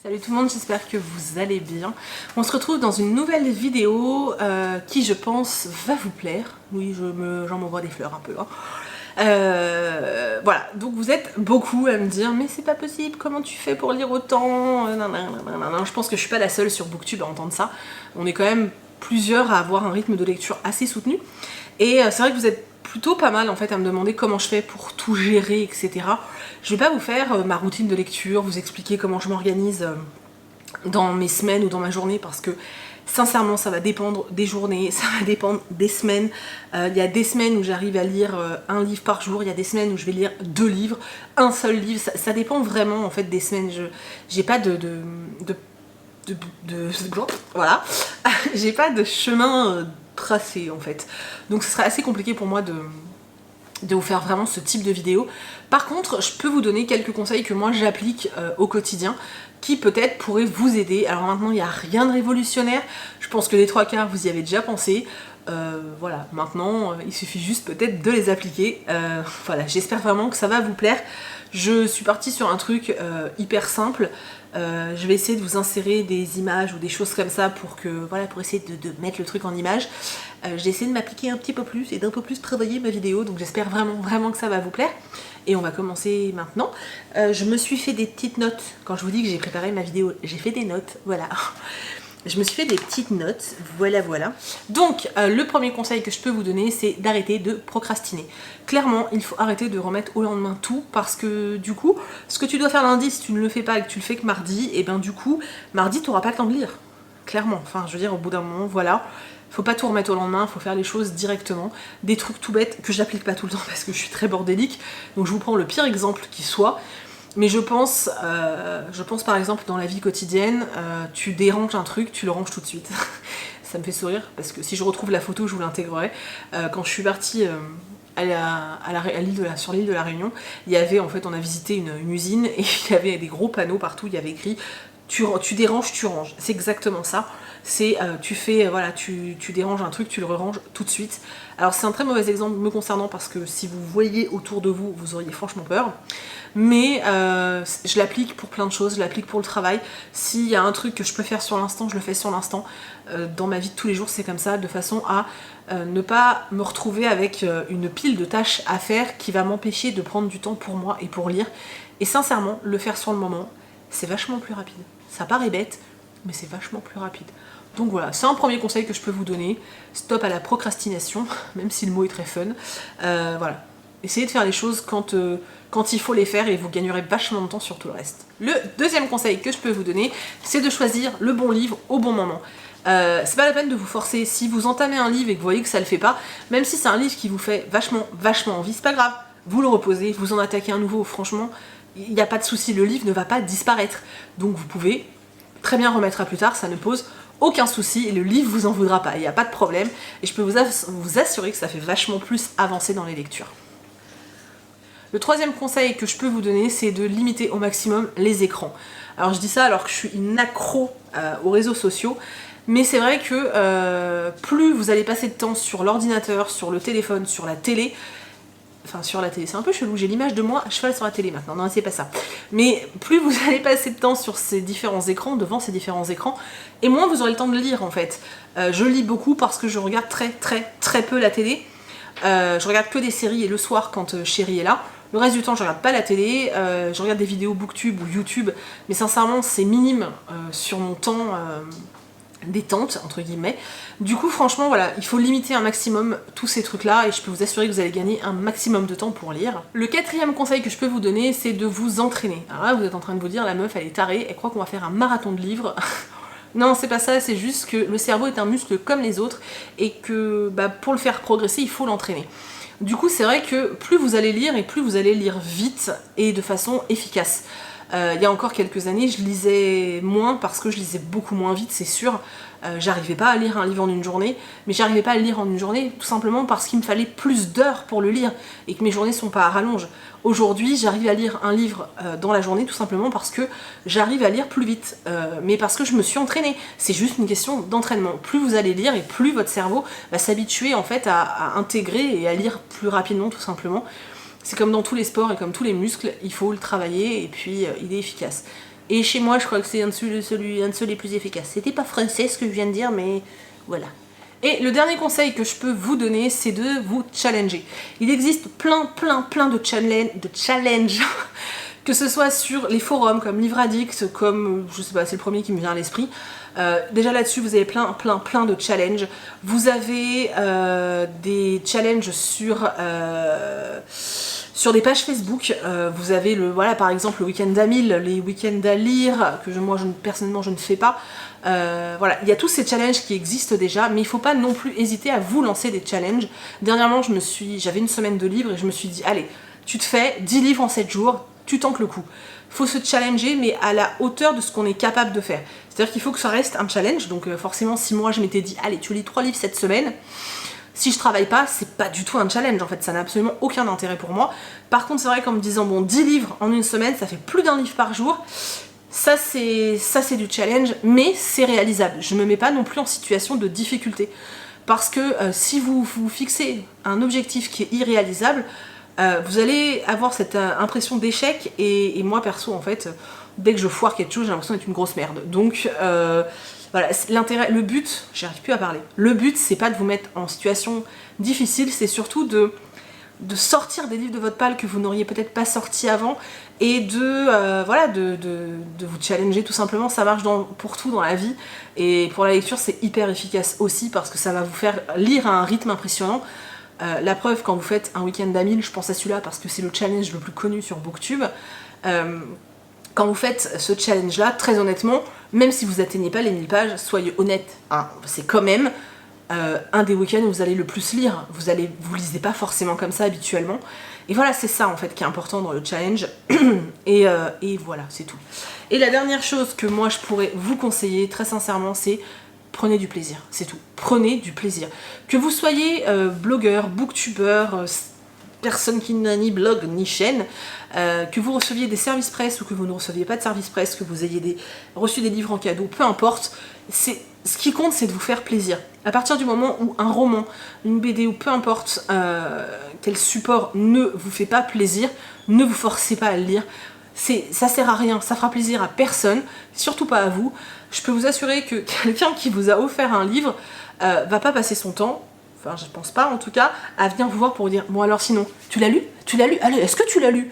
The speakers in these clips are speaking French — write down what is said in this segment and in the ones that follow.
Salut tout le monde, j'espère que vous allez bien. On se retrouve dans une nouvelle vidéo qui, je pense, va vous plaire. Oui, j'en m'envoie des fleurs un peu. Hein. Voilà, donc vous êtes beaucoup à me dire « Mais c'est pas possible, comment tu fais pour lire autant ?» Je pense que je suis pas la seule sur Booktube à entendre ça. On est quand même plusieurs à avoir un rythme de lecture assez soutenu. Et c'est vrai que vous êtes plutôt pas mal en fait à me demander comment je fais pour tout gérer, etc. Je vais pas vous faire ma routine de lecture, vous expliquer comment je m'organise dans mes semaines ou dans ma journée parce que sincèrement ça va dépendre des journées, ça va dépendre des semaines. Il y a des semaines où j'arrive à lire un livre par jour, il y a des semaines où je vais lire 2 livres, un seul livre, ça dépend vraiment en fait des semaines. J'ai pas voilà, j'ai pas de chemin tracé en fait. Donc ce serait assez compliqué pour moi de vous faire vraiment ce type de vidéo. Par contre, je peux vous donner quelques conseils que moi j'applique au quotidien qui peut-être pourraient vous aider. Alors maintenant, il n'y a rien de révolutionnaire. Je pense que les 3/4, vous y avez déjà pensé. Voilà, maintenant, il suffit juste peut-être de les appliquer. Voilà, j'espère vraiment que ça va vous plaire. Je suis partie sur un truc hyper simple. Je vais essayer de vous insérer des images ou des choses comme ça pour que voilà, pour essayer de mettre le truc en image. J'ai essayé de m'appliquer un petit peu plus et d'un peu plus travailler ma vidéo, donc j'espère vraiment que ça va vous plaire. Et on va commencer maintenant. Je me suis fait des petites notes. Quand je vous dis que j'ai préparé ma vidéo, j'ai fait des notes, voilà. Je me suis fait des petites notes, voilà. Donc, le premier conseil que je peux vous donner, c'est d'arrêter de procrastiner. Clairement, il faut arrêter de remettre au lendemain tout, parce que du coup, ce que tu dois faire lundi, si tu ne le fais pas et que tu le fais que mardi, et ben du coup, mardi, tu n'auras pas le temps de lire. Clairement, enfin, je veux dire, au bout d'un moment, voilà. Faut pas tout remettre au lendemain, faut faire les choses directement. Des trucs tout bêtes que j'applique pas tout le temps parce que je suis très bordélique. Donc je vous prends le pire exemple qui soit. Mais je pense par exemple dans la vie quotidienne, tu déranges un truc, tu le ranges tout de suite. Ça me fait sourire parce que si je retrouve la photo, je vous l'intégrerai. Quand je suis partie sur l'île de la Réunion, il y avait en fait, on a visité une usine et il y avait des gros panneaux partout, il y avait écrit tu déranges, tu ranges. C'est exactement ça. C'est tu déranges un truc, tu le ranges tout de suite. Alors c'est un très mauvais exemple me concernant parce que si vous voyez autour de vous, vous auriez franchement peur. Mais je l'applique pour plein de choses, je l'applique pour le travail. S'il y a un truc que je peux faire sur l'instant, je le fais sur l'instant. Dans ma vie de tous les jours, c'est comme ça, de façon à ne pas me retrouver avec une pile de tâches à faire qui va m'empêcher de prendre du temps pour moi et pour lire. Et sincèrement, le faire sur le moment, c'est vachement plus rapide. Ça paraît bête, mais c'est vachement plus rapide. Donc voilà, c'est un premier conseil que je peux vous donner. Stop à la procrastination, même si le mot est très fun. Voilà, essayez de faire les choses quand il faut les faire et vous gagnerez vachement de temps sur tout le reste. Le deuxième conseil que je peux vous donner, c'est de choisir le bon livre au bon moment. C'est pas la peine de vous forcer. Si vous entamez un livre et que vous voyez que ça le fait pas, même si c'est un livre qui vous fait vachement envie, c'est pas grave. Vous le reposez, vous en attaquez un nouveau, franchement, il n'y a pas de souci, le livre ne va pas disparaître. Donc vous pouvez très bien remettre à plus tard, ça ne pose aucun souci et le livre vous en voudra pas, il n'y a pas de problème. Et je peux vous assurer que ça fait vachement plus avancer dans les lectures. Le troisième conseil que je peux vous donner, c'est de limiter au maximum les écrans. Alors je dis ça alors que je suis une accro aux réseaux sociaux, mais c'est vrai que plus vous allez passer de temps sur l'ordinateur, sur le téléphone, sur la télé, enfin sur la télé, c'est un peu chelou, j'ai l'image de moi à cheval sur la télé maintenant, non c'est pas ça. Mais plus vous allez passer de temps sur ces différents écrans, devant ces différents écrans, et moins vous aurez le temps de lire en fait. Je lis beaucoup parce que je regarde très peu la télé. Je regarde que des séries et le soir quand Chérie est là. Le reste du temps je regarde pas la télé, je regarde des vidéos Booktube ou YouTube, mais sincèrement c'est minime sur mon temps détente entre guillemets. Du coup franchement voilà, il faut limiter un maximum tous ces trucs là et je peux vous assurer que vous allez gagner un maximum de temps pour lire. Le quatrième conseil que je peux vous donner, c'est de vous entraîner. Alors là vous êtes en train de vous dire la meuf elle est tarée, elle croit qu'on va faire un marathon de livres. Non, c'est pas ça, c'est juste que le cerveau est un muscle comme les autres et que pour le faire progresser, il faut l'entraîner. Du coup, c'est vrai que plus vous allez lire et plus vous allez lire vite et de façon efficace. Il y a encore quelques années, je lisais moins parce que je lisais beaucoup moins vite, c'est sûr. J'arrivais pas à lire un livre en une journée, mais j'arrivais pas à le lire en une journée tout simplement parce qu'il me fallait plus d'heures pour le lire et que mes journées sont pas à rallonge. Aujourd'hui, j'arrive à lire un livre dans la journée tout simplement parce que j'arrive à lire plus vite, mais parce que je me suis entraînée. C'est juste une question d'entraînement. Plus vous allez lire et plus votre cerveau va s'habituer en fait à intégrer et à lire plus rapidement tout simplement. C'est comme dans tous les sports et comme tous les muscles, il faut le travailler et puis il est efficace. Et chez moi, je crois que c'est un de ceux les plus efficaces. C'était pas français ce que je viens de dire, mais voilà. Et le dernier conseil que je peux vous donner, c'est de vous challenger. Il existe plein de challenges, que ce soit sur les forums comme Livre Addict, comme, je sais pas, c'est le premier qui me vient à l'esprit. Déjà là-dessus, vous avez plein de challenges. Vous avez des challenges sur des pages Facebook. Vous avez voilà, par exemple le week-end à 1000, les week-ends à lire, que moi personnellement je ne fais pas. Voilà, il y a tous ces challenges qui existent déjà, mais il ne faut pas non plus hésiter à vous lancer des challenges. Dernièrement, j'avais une semaine de livres et je me suis dit, allez, tu te fais 10 livres en 7 jours, tu tentes le coup. Il faut se challenger, mais à la hauteur de ce qu'on est capable de faire. C'est-à-dire qu'il faut que ça reste un challenge, donc forcément, si moi je m'étais dit, allez, tu lis 3 livres cette semaine, si je travaille pas, c'est pas du tout un challenge en fait, ça n'a absolument aucun intérêt pour moi. Par contre, c'est vrai qu'en me disant, bon, 10 livres en une semaine, ça fait plus d'un livre par jour, ça c'est du challenge, mais c'est réalisable. Je me mets pas non plus en situation de difficulté. Parce que si vous vous fixez un objectif qui est irréalisable, vous allez avoir cette impression d'échec, et moi perso en fait, dès que je foire quelque chose, j'ai l'impression d'être une grosse merde. Donc voilà, l'intérêt, le but, j'arrive plus à parler, le but c'est pas de vous mettre en situation difficile, c'est surtout de sortir des livres de votre palle que vous n'auriez peut-être pas sortis avant, et voilà, de vous challenger tout simplement. Ça marche pour tout dans la vie, et pour la lecture c'est hyper efficace aussi, parce que ça va vous faire lire à un rythme impressionnant. La preuve, quand vous faites un week-end à 1000, je pense à celui-là parce que c'est le challenge le plus connu sur Booktube, quand vous faites ce challenge-là, très honnêtement, même si vous atteignez pas les 1000 pages, soyez honnête, hein, c'est quand même un des week-ends où vous allez le plus lire. Vous lisez pas forcément comme ça habituellement. Et voilà, c'est ça en fait qui est important dans le challenge. et voilà, c'est tout. Et la dernière chose que moi je pourrais vous conseiller, très sincèrement, c'est prenez du plaisir, c'est tout. Prenez du plaisir. Que vous soyez blogueur, booktubeur, personne qui n'a ni blog ni chaîne, que vous receviez des services presse ou que vous ne receviez pas de services presse, que vous ayez reçu des livres en cadeau, peu importe, ce qui compte c'est de vous faire plaisir. À partir du moment où un roman, une BD ou peu importe quel support ne vous fait pas plaisir, ne vous forcez pas à le lire. Ça sert à rien, ça fera plaisir à personne, surtout pas à vous. Je peux vous assurer que quelqu'un qui vous a offert un livre va pas passer son temps, enfin je pense pas en tout cas, à venir vous voir pour vous dire bon alors sinon, tu l'as lu? Tu l'as lu? Allez, est-ce que tu l'as lu?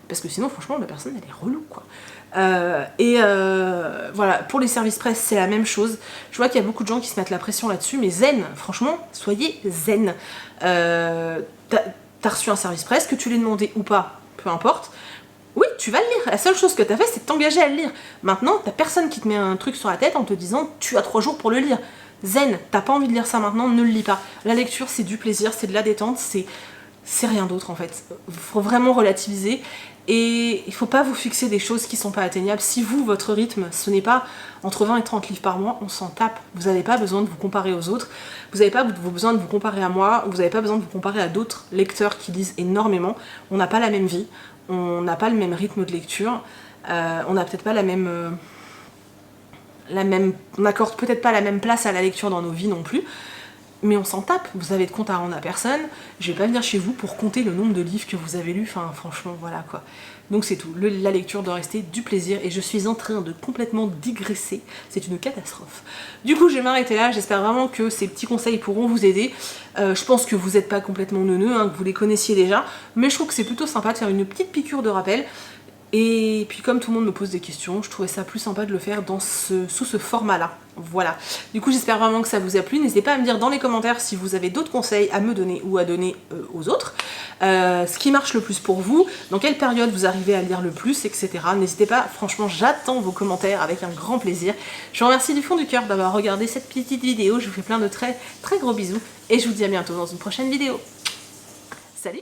Parce que sinon franchement la personne elle est relou quoi. Voilà, pour les services presse c'est la même chose. Je vois qu'il y a beaucoup de gens qui se mettent la pression là-dessus, mais zen, franchement, soyez zen. T'as reçu un service presse, que tu l'aies demandé ou pas, peu importe. Oui, tu vas le lire. La seule chose que tu as fait, c'est de t'engager à le lire. Maintenant, t'as personne qui te met un truc sur la tête en te disant tu as 3 jours pour le lire. Zen, t'as pas envie de lire ça maintenant, ne le lis pas. La lecture, c'est du plaisir, c'est de la détente, c'est rien d'autre en fait. Faut vraiment relativiser, et il faut pas vous fixer des choses qui sont pas atteignables. Si vous, votre rythme, ce n'est pas entre 20 et 30 livres par mois, on s'en tape. Vous n'avez pas besoin de vous comparer aux autres, vous n'avez pas besoin de vous comparer à moi, vous n'avez pas besoin de vous comparer à d'autres lecteurs qui lisent énormément. On n'a pas la même vie, on n'a pas le même rythme de lecture, on n'a peut-être pas on n'accorde peut-être pas la même place à la lecture dans nos vies non plus, mais on s'en tape. Vous avez de compte à rendre à personne, je vais pas venir chez vous pour compter le nombre de livres que vous avez lus, enfin franchement voilà quoi. Donc c'est tout, la lecture doit rester du plaisir, et je suis en train de complètement digresser, c'est une catastrophe. Du coup je vais m'arrêter là, j'espère vraiment que ces petits conseils pourront vous aider. Je pense que vous n'êtes pas complètement neuneux, hein, que vous les connaissiez déjà, mais je trouve que c'est plutôt sympa de faire une petite piqûre de rappel. Et puis comme tout le monde me pose des questions, je trouvais ça plus sympa de le faire sous ce format-là. Voilà. Du coup j'espère vraiment que ça vous a plu. N'hésitez pas à me dire dans les commentaires si vous avez d'autres conseils à me donner ou à donner aux autres. Ce qui marche le plus pour vous, dans quelle période vous arrivez à lire le plus, etc. N'hésitez pas, franchement j'attends vos commentaires avec un grand plaisir. Je vous remercie du fond du cœur d'avoir regardé cette petite vidéo. Je vous fais plein de très très gros bisous et je vous dis à bientôt dans une prochaine vidéo. Salut!